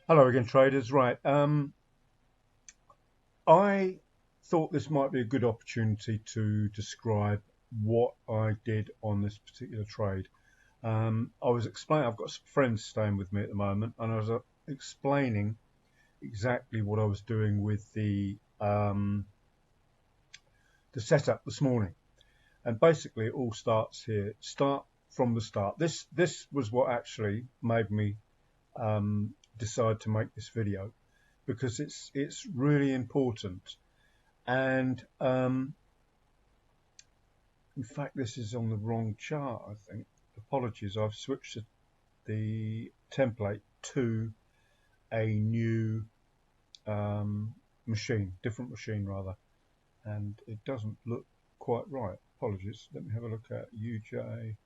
Hello again, traders. Right, I thought this might be a good opportunity to describe what I did on this particular trade. I was explaining, I've got some friends staying with me at the moment, and I was explaining exactly what I was doing with the setup this morning. And basically, it all starts here. Start from the start. This was what actually made me decide to make this video, because it's really important. And in fact, this is on the wrong chart, I think. Apologies, I've switched the template to a new different machine rather, and it doesn't look quite right. Apologies. Let me have a look at UJ,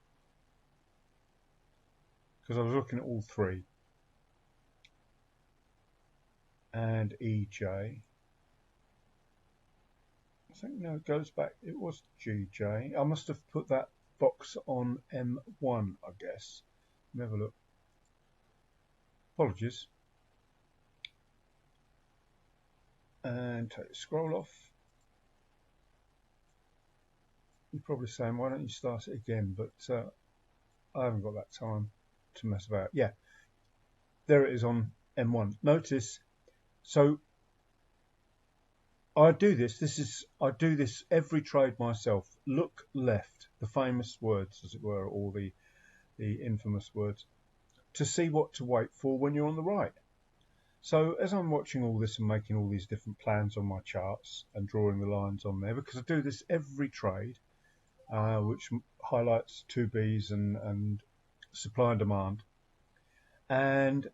because I was looking at all three, and EJ. I think no, it goes back. It was GJ. I must have put that box on M1, I guess. Let me have a look. Apologies. And scroll off. You're probably saying, why don't you start it again? But I haven't got that time to mess about. Yeah, there it is on M1. Notice, so I do this every trade myself. Look left, the famous words, as it were, or the infamous words, to see what to wait for when you're on the right. So as I'm watching all this and making all these different plans on my charts and drawing the lines on there, because I do this every trade, which highlights 2Bs and supply and demand, and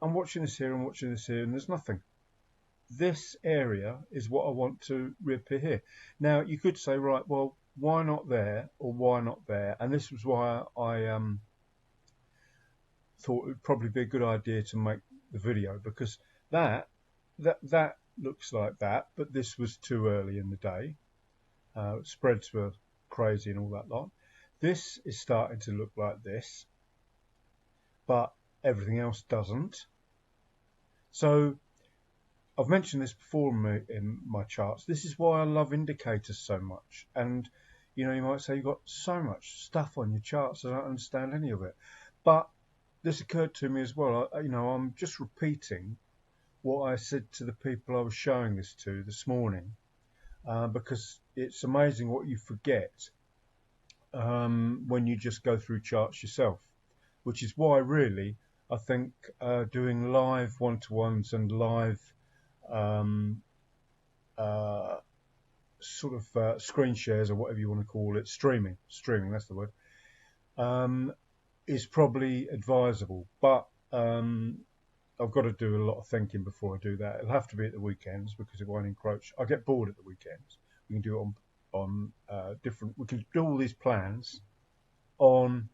I'm watching this here and watching this here, and there's nothing. This area is what I want to reappear here. Now you could say, right, well, why not there or why not there? And this was why I thought it would probably be a good idea to make the video, because that looks like that, but this was too early in the day. Spreads were crazy and all that lot. This is starting to look like this, but everything else doesn't. So I've mentioned this before in my charts. This is why I love indicators so much. And you know, you might say you've got so much stuff on your charts, I don't understand any of it. But this occurred to me as well. I'm just repeating what I said to the people I was showing this to this morning, because it's amazing what you forget when you just go through charts yourself, which is why really I think doing live one-to-ones and live screen shares, or whatever you want to call it, streaming, that's the word, is probably advisable. But I've got to do a lot of thinking before I do that. It'll have to be at the weekends because it won't encroach. I get bored at the weekends. We can do it on different. We can do all these plans on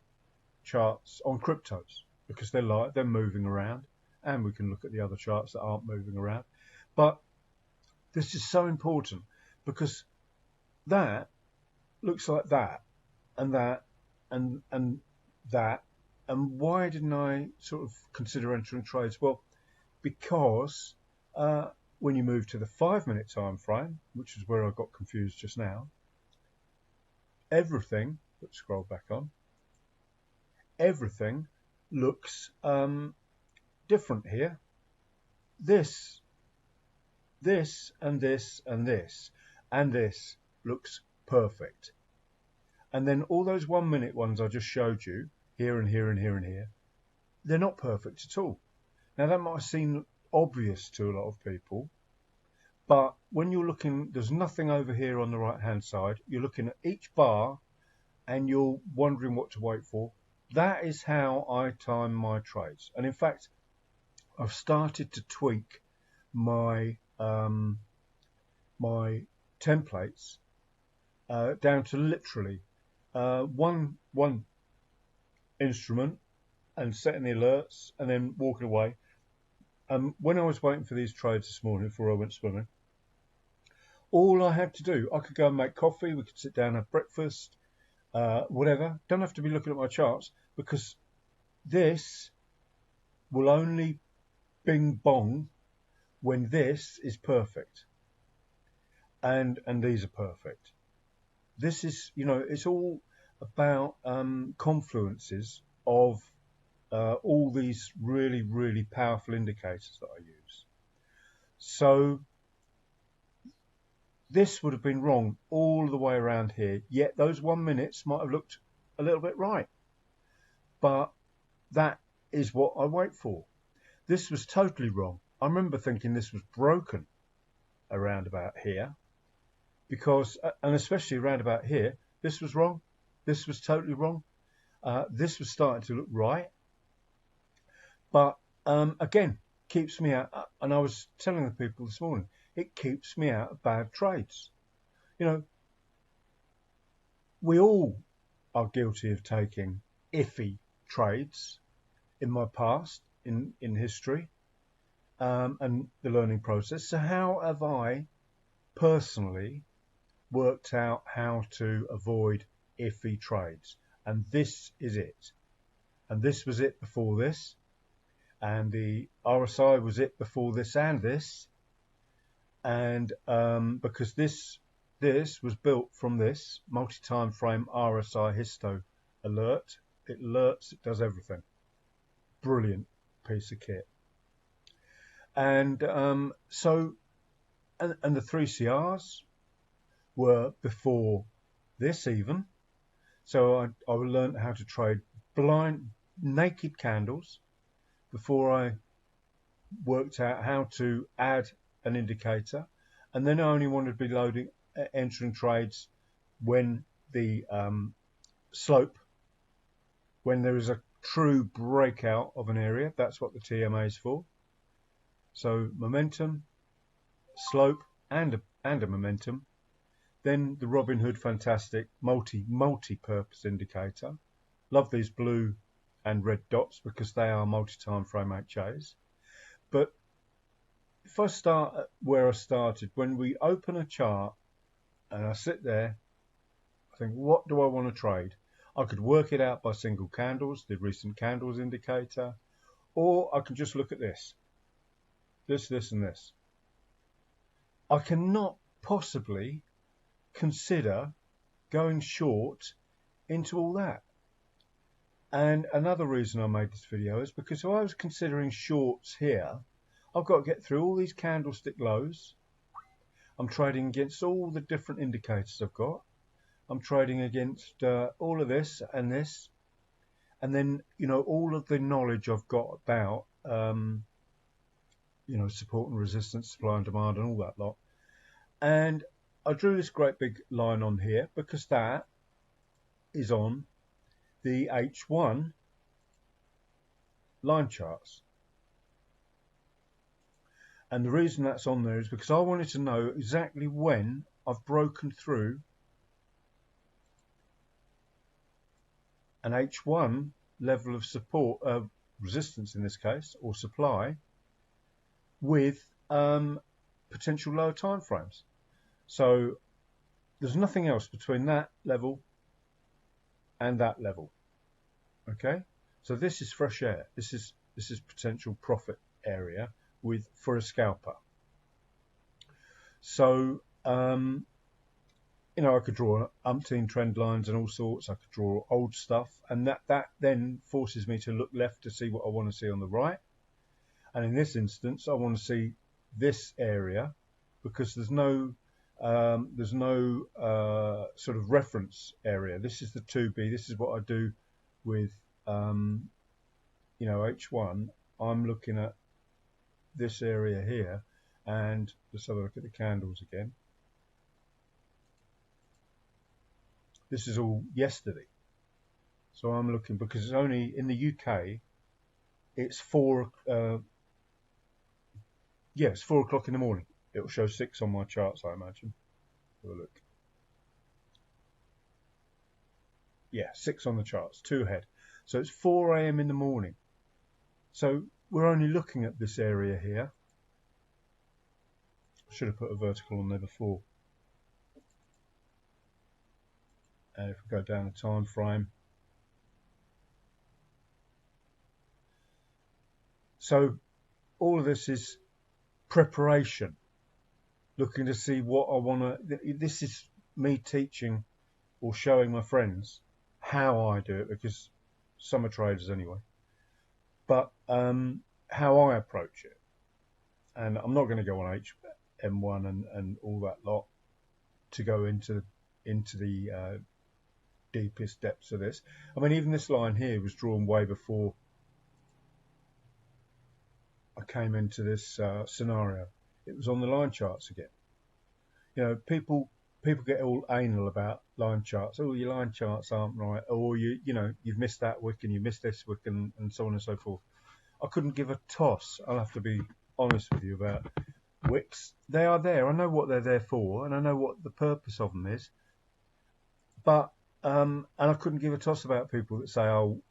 charts on cryptos because they're moving around, and we can look at the other charts that aren't moving around. But this is so important because that looks like that, and that, and that. And why didn't I sort of consider entering trades? Well, because when you move to the 5-minute time frame, which is where I got confused just now, everything, let's scroll back on, everything looks different here. This, and this, and this, and this looks perfect. And then all those 1-minute ones I just showed you, here and here and here and here, they're not perfect at all. Now that might seem obvious to a lot of people, but when you're looking, there's nothing over here on the right hand side. You're looking at each bar and you're wondering what to wait for. That is how I time my trades. And in fact, I've started to tweak my my templates down to literally one instrument and setting the alerts and then walking away. When I was waiting for these trades this morning before I went swimming, all I had to do, I could go and make coffee, we could sit down and have breakfast, whatever. Don't have to be looking at my charts, because this will only bing bong when this is perfect, and these are perfect. This is, you know, it's all about confluences of all these really, really powerful indicators that I use. So this would have been wrong all the way around here, yet those 1 minutes might have looked a little bit right. But that is what I wait for. This was totally wrong. I remember thinking this was broken around about here, because, and especially around about here, this was wrong. This was totally wrong. This was starting to look right. But again, keeps me out, and I was telling the people this morning, it keeps me out of bad trades. You know, we all are guilty of taking iffy trades in my past, in history, and the learning process. So how have I personally worked out how to avoid iffy trades? And this is it. And this was it before this. And the RSI was it before this and this. And because this was built from this multi-time frame RSI histo alert. It alerts, it does everything. Brilliant piece of kit. And so the 3 CRs were before this even. So I learned how to trade blind, naked candles before I worked out how to add an indicator. And then I only wanted to be entering trades when the slope, when there is a true breakout of an area. That's what the TMA is for. So momentum, slope, and a momentum. Then the Robinhood fantastic multi-purpose indicator. Love these blue and red dots because they are multi-time frame HAs. But if I start at where I started, when we open a chart and I sit there, I think, what do I want to trade? I could work it out by single candles, the recent candles indicator, or I can just look at this, and this. I cannot possibly consider going short into all that. And another reason I made this video is because if I was considering shorts here, I've got to get through all these candlestick lows. I'm trading against all the different indicators I've got. I'm trading against all of this, and then, you know, all of the knowledge I've got about, you know, support and resistance, supply and demand, and all that lot. And I drew this great big line on here because that is on the H1 line charts. And the reason that's on there is because I wanted to know exactly when I've broken through an H1 level of support, resistance in this case, or supply, with potential lower time frames. So there's nothing else between that level and that level. Okay, so this is fresh air. This is potential profit area for a scalper. So you know, I could draw umpteen trend lines and all sorts. I could draw old stuff, and that then forces me to look left to see what I want to see on the right. And in this instance, I want to see this area because there's no sort of reference area. This is the 2B. This is what I do with you know, H1. I'm looking at this area here, and let's have a look at the candles again. This is all yesterday, so I'm looking because it's only in the UK. It's 4 o'clock in the morning. It'll show 6 on my charts, I imagine. Have a look. Yeah, 6 on the charts, 2 ahead. So it's 4 AM in the morning. So we're only looking at this area here. I should have put a vertical on there before. And if we go down the time frame. So all of this is preparation, looking to see what I want to. This is me teaching or showing my friends how I do it, because some are traders anyway, but how I approach it. And I'm not going to go on HM1 and all that lot to go into the deepest depths of this. I mean, even this line here was drawn way before I came into this scenario. It was on the line charts again. You know, people get all anal about line charts. Oh, your line charts aren't right, or you've missed that wick and you missed this wick, and so on and so forth. I couldn't give a toss. I'll have to be honest with you about wicks. They are there. I know what they're there for, and I know what the purpose of them is. But and I couldn't give a toss about people that say, "Oh,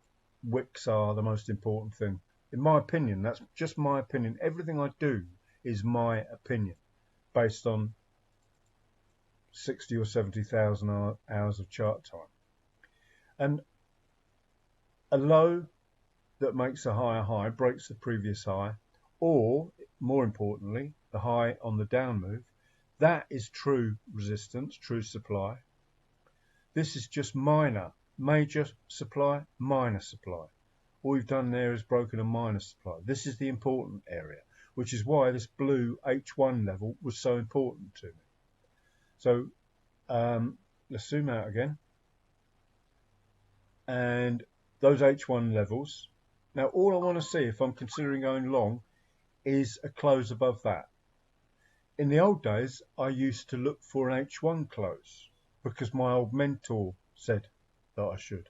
wicks are the most important thing." In my opinion, that's just my opinion. Everything I do is my opinion, based on 60 or 70,000 hours of chart time. And a low that makes a higher high breaks the previous high, or more importantly, the high on the down move, that is true resistance, true supply. This is just minor, major supply, minor supply. All we've done there is broken a minor supply. This is the important area, which is why this blue H1 level was so important to me. So let's zoom out again. And those H1 levels. Now, all I want to see if I'm considering going long is a close above that. In the old days, I used to look for an H1 close because my old mentor said that I should.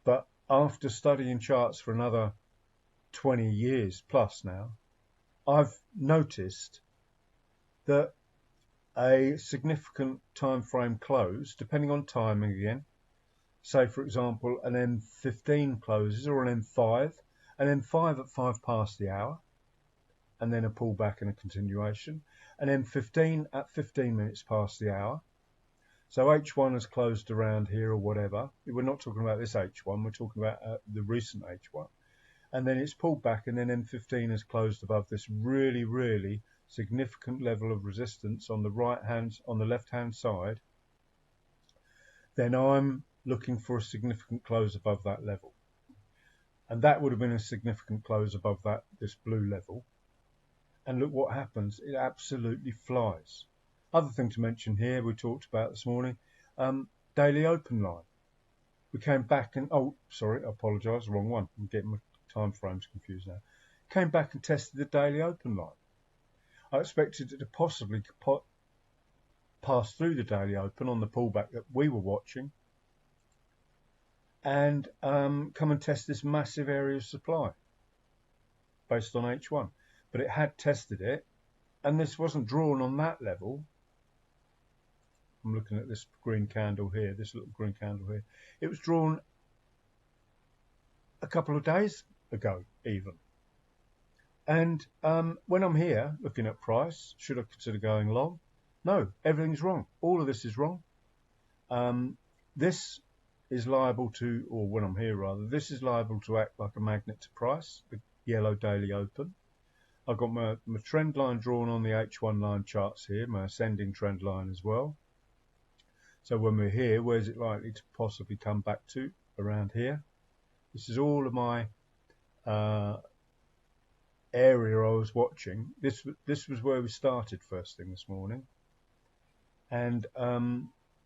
But after studying charts for another 20 years plus now, I've noticed that a significant time frame close, depending on timing again, say for example an M15 closes or an M5 at 5 past the hour, and then a pullback and a continuation, an M15 at 15 minutes past the hour. So H1 has closed around here or whatever. We're not talking about this H1, we're talking about the recent H1. And then it's pulled back, and then M15 has closed above this really, really significant level of resistance on the left-hand side. Then I'm looking for a significant close above that level. And that would have been a significant close above this blue level. And look what happens. It absolutely flies. Other thing to mention here, we talked about this morning, daily open line. We came back and, oh, sorry, I apologise, wrong one. I'm getting my time frames confused now. Came back and tested the daily open line. I expected it to possibly pass through the daily open on the pullback that we were watching and come and test this massive area of supply based on H1. But it had tested it, and this wasn't drawn on that level. I'm looking at this green candle here, this little green candle here. It was drawn a couple of days ago even. And when I'm here looking at price, should I consider going long? No, everything's wrong. All of this is wrong. This is liable to, or when I'm here rather, this is liable to act like a magnet to price, the yellow daily open. I've got my trend line drawn on the H1 line charts here, my ascending trend line as well. So when we're here, where's it likely to possibly come back to? Around here. This is all of my area I was watching. This was where we started first thing this morning. And,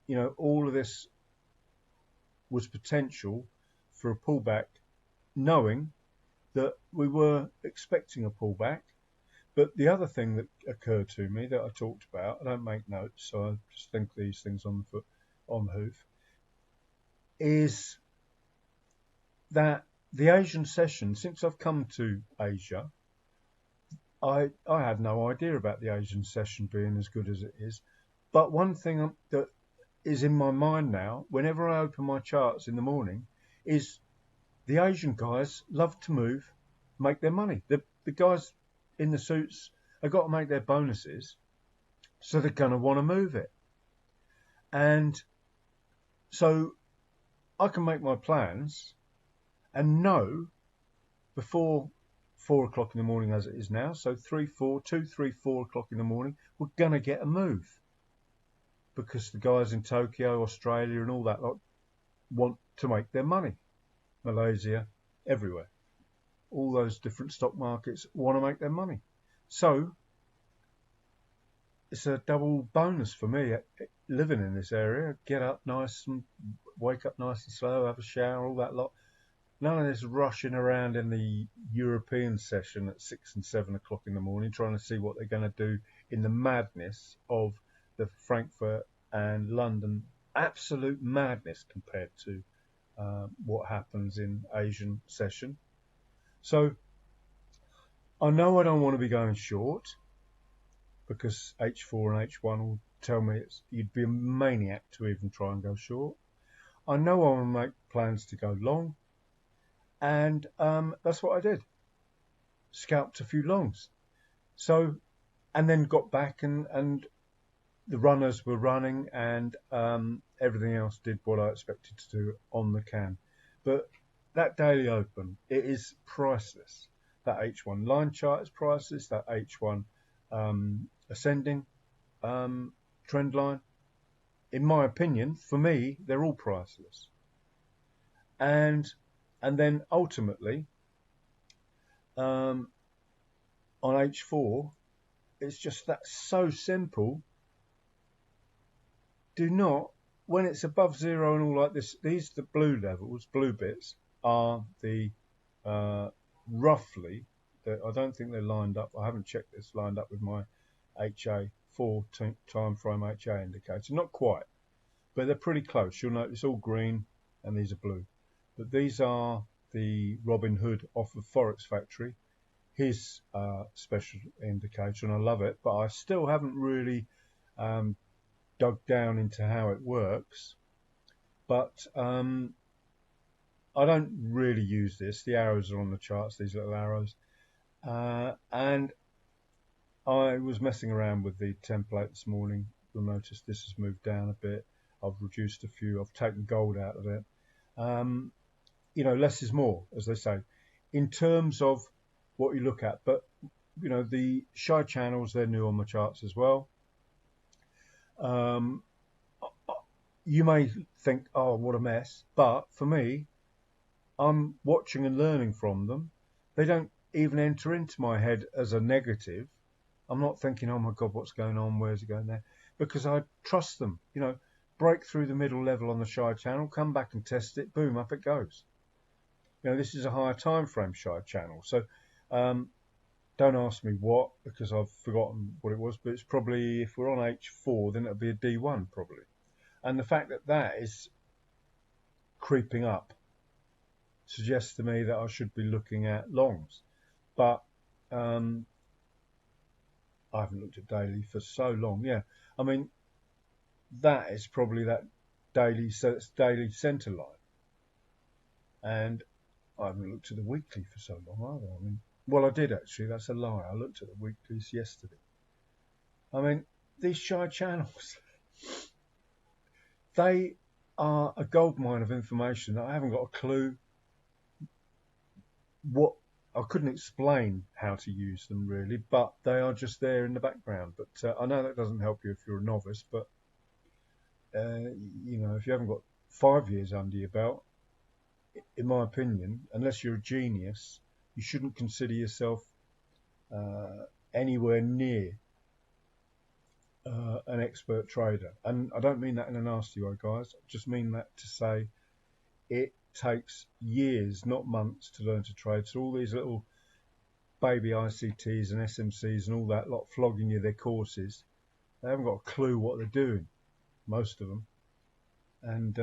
you know, all of this was potential for a pullback, knowing that we were expecting a pullback. But the other thing that occurred to me that I talked about, I don't make notes, so I just think these things on the hoof, is that the Asian session, since I've come to Asia, I had no idea about the Asian session being as good as it is. But one thing that is in my mind now, whenever I open my charts in the morning, is the Asian guys love to move, make their money. The guys in the suits have got to make their bonuses, so they're going to want to move it. And so I can make my plans and know before 4 o'clock in the morning as it is now. So 3, 4 o'clock in the morning, we're going to get a move. Because the guys in Tokyo, Australia and all that lot want to make their money. Malaysia, everywhere. All those different stock markets want to make their money. So it's a double bonus for me living in this area. Get up nice and wake up nice and slow, have a shower, all that lot. None of this rushing around in the European session at 6 and 7 o'clock in the morning trying to see what they're going to do in the madness of the Frankfurt and London. Absolute madness compared to what happens in Asian session. So I know I don't want to be going short because H4 and H1 will tell me you'd be a maniac to even try and go short. I know I want to make plans to go long, and that's what I did. Scalped a few longs. So, and then got back and the runners were running and everything else did what I expected to do on the can. But that daily open, it is priceless. That H1 line chart is priceless. That H1 ascending trend line, in my opinion, for me, they're all priceless. And then ultimately, on H4, it's just that so simple. Do not, when it's above zero and all like this, these the blue levels, blue bits, are the roughly, I don't think they're lined up, I haven't checked this, lined up with my HA4 time frame HA indicator, not quite, but they're pretty close. You'll notice all green and these are blue. But these are the Robin Hood off of Forex Factory, his special indicator, and I love it, but I still haven't really dug down into how it works. But I don't really use this. The arrows are on the charts, these little arrows. And I was messing around with the template this morning. You'll notice this has moved down a bit. I've reduced a few. I've taken gold out of it. You know, less is more, as they say, in terms of what you look at. But, you know, the shy channels, they're new on my charts as well. You may think, oh, what a mess. But for me, I'm watching and learning from them. They don't even enter into my head as a negative. I'm not thinking, oh my God, what's going on? Where's it going there? Because I trust them. You know, break through the middle level on the shy channel, come back and test it, boom, up it goes. You know, this is a higher time frame shy channel. So don't ask me what, because I've forgotten what it was, but it's probably, if we're on H4, then it'll be a D1 probably. And the fact that that is creeping up suggests to me that I should be looking at longs. But I haven't looked at daily for so long. Yeah, I mean, that is probably that daily, so it's daily center line. And I haven't looked at the weekly for so long either. I mean, well, I did actually, that's a lie. I looked at the weeklies yesterday. I mean, these shy channels, they are a goldmine of information that I haven't got a clue what. I couldn't explain how to use them really, but they are just there in the background. But I know that doesn't help you if you're a novice, but you know, if you haven't got 5 years under your belt, in my opinion, unless you're a genius, you shouldn't consider yourself anywhere near an expert trader. And I don't mean that in a nasty way, guys. I just mean that to say it takes years, not months, to learn to trade. So all these little baby ICTs and SMCs and all that lot flogging you their courses, they haven't got a clue what they're doing, most of them. And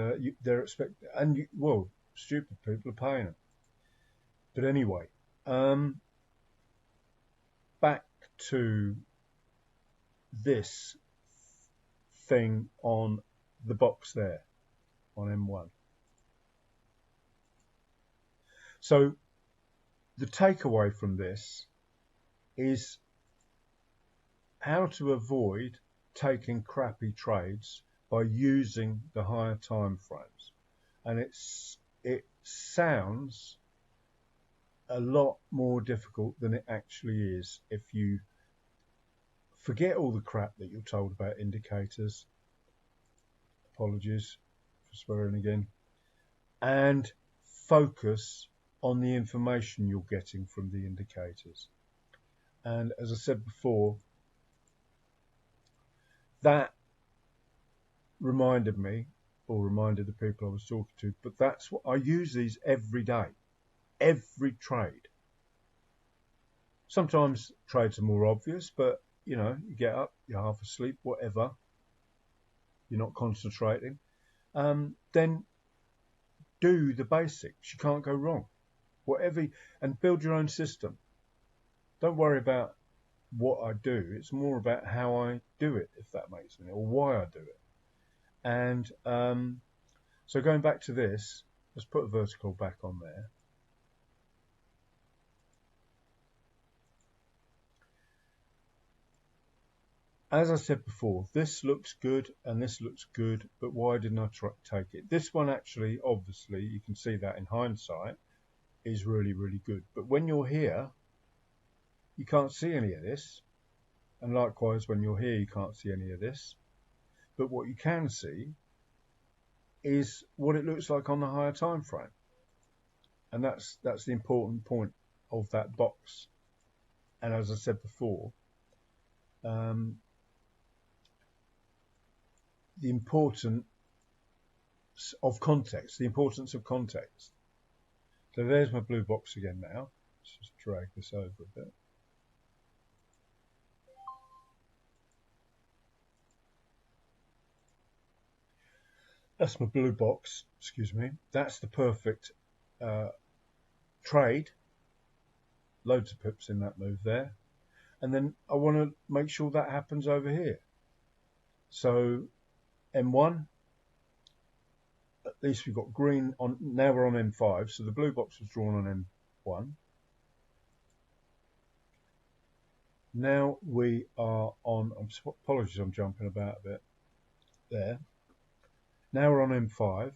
they're expecting, and well, stupid people are paying them. But anyway, back to this thing on the box there on M1. So the takeaway from this is how to avoid taking crappy trades by using the higher time frames. And it sounds a lot more difficult than it actually is if you forget all the crap that you're told about indicators. Apologies for swearing again. And focus on the information you're getting from the indicators. And as I said before, that reminded me, or reminded the people I was talking to, but that's what I use these every day, every trade. Sometimes trades are more obvious, but you know, you get up, you're half asleep, whatever, you're not concentrating, then do the basics. You can't go wrong. Whatever, and build your own system. Don't worry about what I do. It's more about how I do it, if that makes sense, or why I do it. And so going back to this, let's put a vertical back on there. As I said before, this looks good and this looks good, but why didn't I take it? This one actually, obviously, you can see that in hindsight, is really, really good. But when you're here, you can't see any of this. And likewise, when you're here, you can't see any of this. But what you can see is what it looks like on the higher time frame. And that's the important point of that box. And as I said before, the importance of context, So there's my blue box again now. Let's just drag this over a bit. That's my blue box, excuse me. That's the perfect trade. Loads of pips in that move there. And then I want to make sure that happens over here. So M1, at least we've got green on, now we're on M5, so the blue box was drawn on M1. Now we are on, apologies I'm jumping about a bit there. Now we're on M5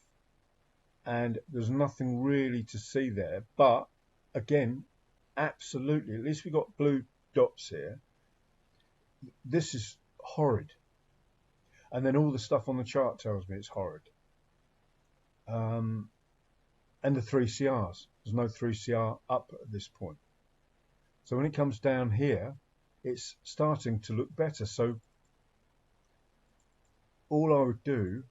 and there's nothing really to see there, but again, absolutely, at least we've got blue dots here. This is horrid. And then all the stuff on the chart tells me it's horrid. And the 3CRs. There's no 3CR up at this point. So when it comes down here, it's starting to look better. So all I would do,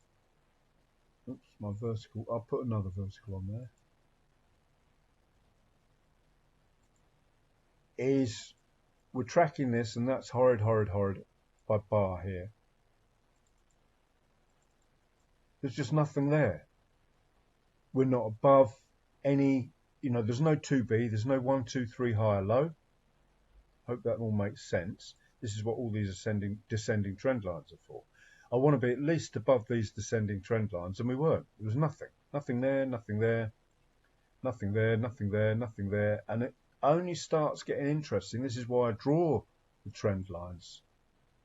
oops, my vertical, I'll put another vertical on there, is we're tracking this, and that's horrid, horrid, horrid by bar here. There's just nothing there. We're not above any, you know, there's no 2B, there's no 1, 2, 3 higher low. Hope that all makes sense. This is what all these descending trend lines are for. I want to be at least above these descending trend lines, and we weren't. There was nothing. Nothing there, nothing there, nothing there, nothing there, nothing there. And it only starts getting interesting. This is why I draw the trend lines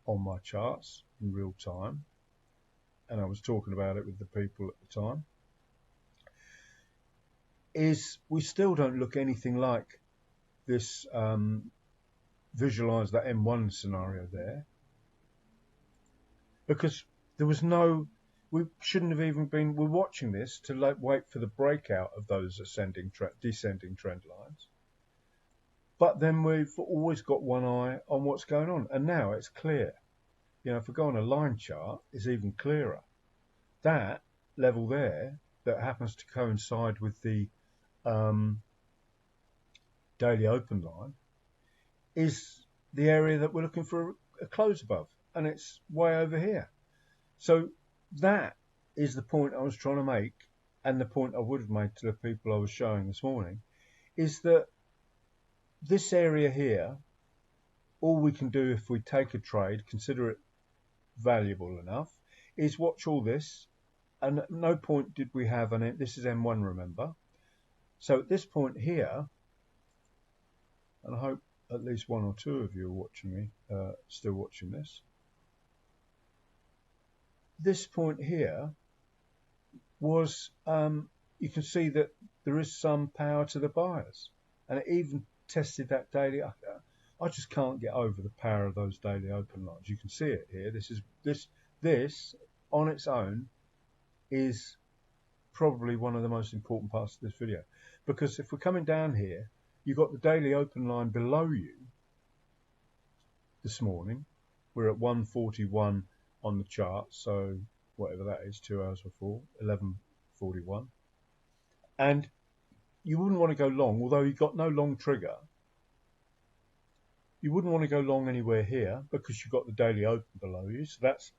on my charts in real time. And I was talking about it with the people at the time, is we still don't look anything like this, visualize that M1 scenario there, because there was no, we shouldn't have even been, we're watching this to like wait for the breakout of those descending trend lines. But then we've always got one eye on what's going on, and now it's clear. You know, if we go on a line chart, it's even clearer. That level there that happens to coincide with the daily open line is the area that we're looking for a close above, and it's way over here. So that is the point I was trying to make, and the point I would have made to the people I was showing this morning, is that this area here, all we can do if we take a trade, consider it valuable enough, is watch all this. And at no point did we have an, this is M1, remember. So at this point here, and I hope at least one or two of you are watching me, still watching this. This point here was, you can see that there is some power to the buyers. and it even tested that daily. I just can't get over the power of those daily open lines. You can see it here. This on its own is probably one of the most important parts of this video, because if we're coming down here, you've got the daily open line below you. This morning we're at 141 on the chart, so whatever that is, 2 hours before, 11:41, and you wouldn't want to go long, although you've got no long trigger. You wouldn't want to go long anywhere here because you've got the daily open below you, so that's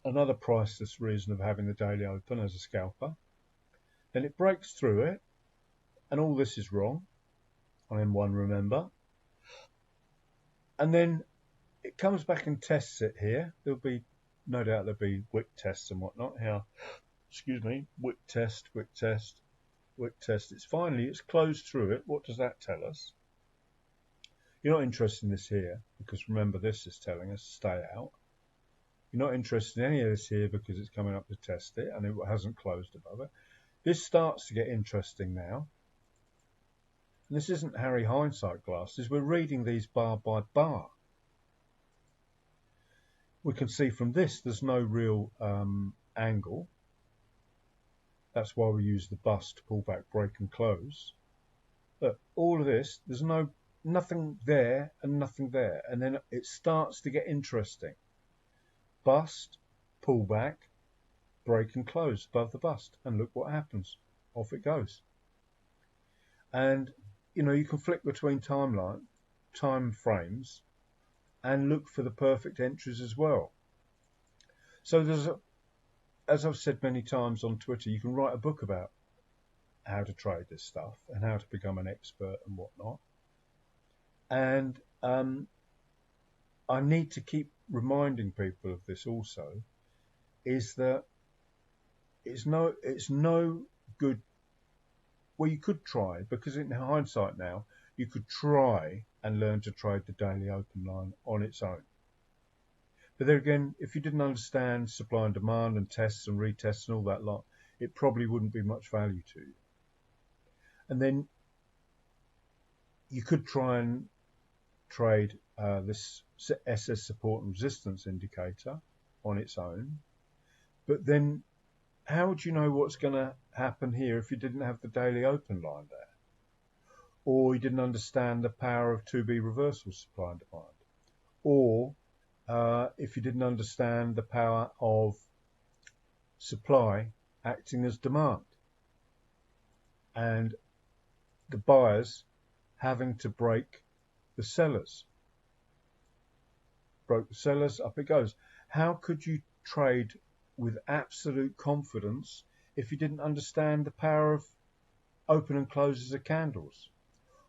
another priceless reason of having the daily open as a scalper. Then it breaks through it, and all this is wrong on M1, remember, and then it comes back and tests it here. There'll be, no doubt there'll be wick tests and whatnot. How, excuse me, wick test, wick test, wick test. It's closed through it. What does that tell us? You're not interested in this here, because remember, this is telling us stay out. You're not interested in any of this here because it's coming up to test it and it hasn't closed above it. This starts to get interesting now. And this isn't Harry hindsight glasses. We're reading these bar by bar. We can see from this there's no real angle. That's why we use the bust, pull back, break and close. But all of this, there's nothing there and nothing there. And then it starts to get interesting. Bust, pull back, break and close above the bust. And look what happens. Off it goes. And, you know, you can flick between time frames and look for the perfect entries as well. So there's as I've said many times on Twitter, you can write a book about how to trade this stuff and how to become an expert and whatnot. And I need to keep reminding people of this also, is that it's no good. Well, you could try, because in hindsight now, you could try and learn to trade the daily open line on its own. But there again, if you didn't understand supply and demand and tests and retests and all that lot, it probably wouldn't be much value to you. And then you could try and trade this SS support and resistance indicator on its own. But then how would you know what's going to happen here if you didn't have the daily open line there? Or you didn't understand the power of 2B reversal supply and demand? Or if you didn't understand the power of supply acting as demand and the buyers having to break the sellers. Broke the sellers, up it goes. How could you trade with absolute confidence if you didn't understand the power of open and closes of candles?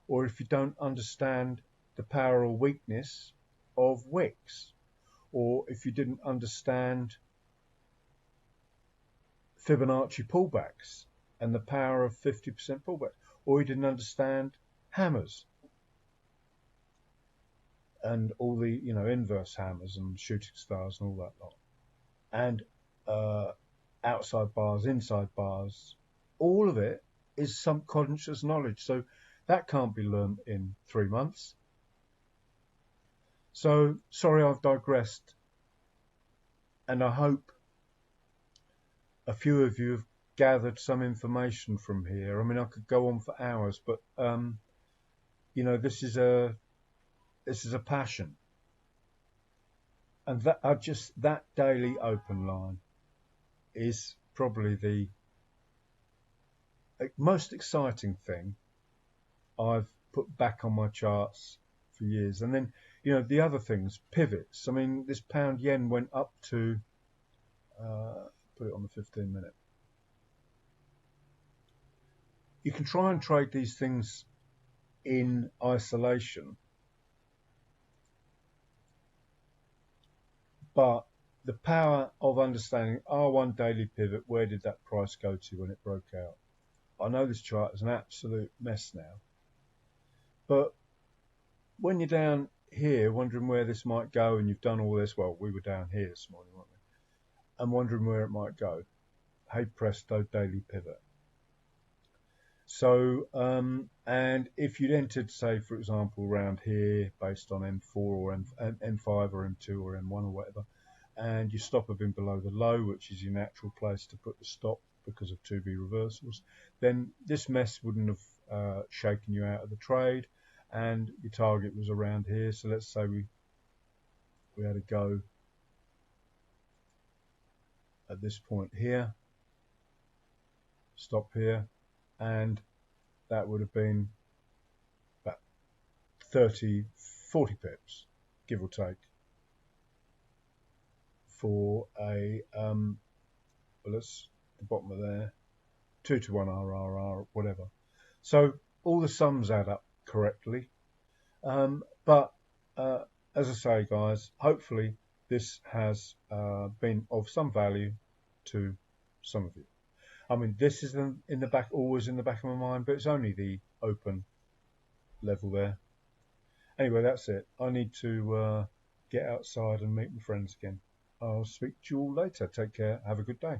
Or if you don't understand the power or weakness of wicks? Or if you didn't understand Fibonacci pullbacks and the power of 50% pullback? Or you didn't understand hammers and all the, you know, inverse hammers and shooting stars and all that lot, and outside bars, inside bars, all of it is subconscious knowledge. So that can't be learned in 3 months. So sorry, I've digressed, and I hope a few of you have gathered some information from here. I mean, I could go on for hours, but you know, this is a passion, and that daily open line is probably the most exciting thing I've put back on my charts for years. And then, you know, the other things, pivots. I mean, this pound yen went up to put it on the 15-minute. You can try and trade these things in isolation, but the power of understanding R1 daily pivot, where did that price go to when it broke out? I know this chart is an absolute mess now, but when you're down here wondering where this might go, and you've done all this, well, we were down here this morning, weren't we? And wondering where it might go. Hey presto, daily pivot. So, and if you'd entered, say, for example, around here based on M4 or M5 or M2 or M1 or whatever, and your stop had been below the low, which is your natural place to put the stop because of 2B reversals, then this mess wouldn't have shaken you out of the trade, and your target was around here. So let's say we had a go at this point here, stop here, and that would have been about 30, 40 pips, give or take, for a, well, let's the bottom of there, 2 to 1 RRR, whatever. So all the sums add up correctly. But as I say, guys, hopefully this has been of some value to some of you. I mean, this is in the back, always in the back of my mind, but it's only the open level there. Anyway, that's it. I need to get outside and meet my friends again. I'll speak to you all later. Take care. Have a good day.